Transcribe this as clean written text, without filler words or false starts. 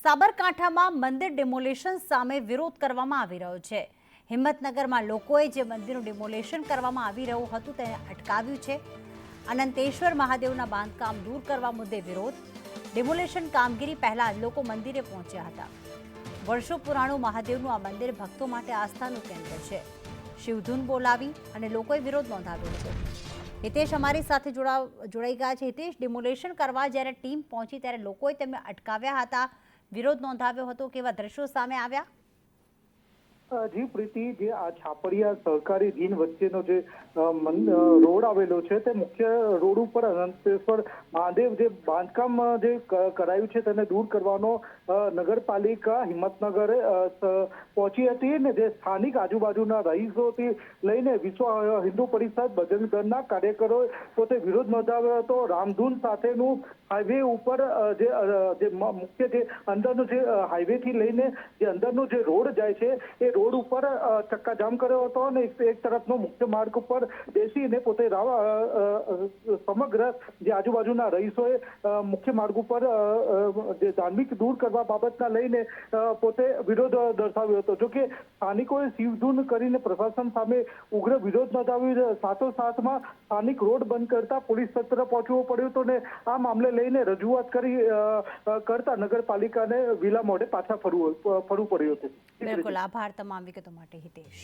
સાબરકાંઠામાં મંદિર ડિમોલિશન સામે વિરોધ કરવામાં આવી રહ્યો છે। હિંમતનગરમાં લોકોએ જે મંદિરનું ડિમોલિશન કરવામાં આવી રહ્યું હતું તેને અટકાવ્યું છે। અનંતેશ્વર મહાદેવના બાંધકામ દૂર કરવા મુદ્દે વિરોધ। ડિમોલિશન કામગીરી પહેલા લોકો મંદિરે પહોંચ્યા હતા। વર્ષો પુરાણું મહાદેવનું આ મંદિર ભક્તો માટે આસ્થાનું કેન્દ્ર છે। શિવધૂન બોલાવી અને લોકોએ વિરોધ નોંધાવ્યો હતો। હિતેશ અમારી સાથે જોડાઈ ગયા છે। હિતેશ, ડિમોલિશન કરવા જ્યારે ટીમ પહોંચી ત્યારે લોકોએ તેમને અટકાવ્યા હતા, વિરોધ નોંધાવ્યો હતો, કેવા દ્રશ્યો સામે આવ્યા? જી પ્રીતિ, જે આ છાપડિયા સહકારી જીન વચ્ચેનો જે રોડ આવેલો છે તે મુખ્ય રોડ ઉપર અનંતેશ્વર મહાદેવ જે બાંધકામ જે કરાયું છે તેને દૂર કરવાનો નગરપાલિકા હિંમતનગર પહોંચી હતી ને જે સ્થાનિક આજુબાજુના રહીશોથી લઈને વિશ્વ હિન્દુ પરિષદ બજરંગ દળના કાર્યકરો પોતે વિરોધ નોંધાવ્યો હતો। રામધૂન સાથેનું હાઈવે ઉપર જે મુખ્ય જે અંદરનો જે હાઈવે થી લઈને જે અંદરનો જે રોડ જાય છે એ રોડ ઉપર ચક્કાજામ કર્યો હતો અને એક તરફનો મુખ્ય માર્ગ ઉપર બેસીને પોતે સમગ્ર જે આજુબાજુના રહીશોએ મુખ્ય માર્ગ ઉપર જે ધાર્મિક દૂર કરવા બાબતના લઈને પોતે વિરોધ દર્શાવ્યો હતો। જોકે સ્થાનિકોએ શિવધૂન કરીને પ્રશાસન સામે ઉગ્ર વિરોધ નોંધાવ્યો। સાથોસાથમાં સ્થાનિક રોડ બંધ કરતા પોલીસ તંત્ર પહોંચવું પડ્યું હતું ને આ મામલે લઈને રજૂઆત કરતા નગરપાલિકાને વિલા મોઢે પાછા ફરવું પડ્યું હતું। બિલકુલ, આભાર તમામ વિગતો માટે હિતેશ।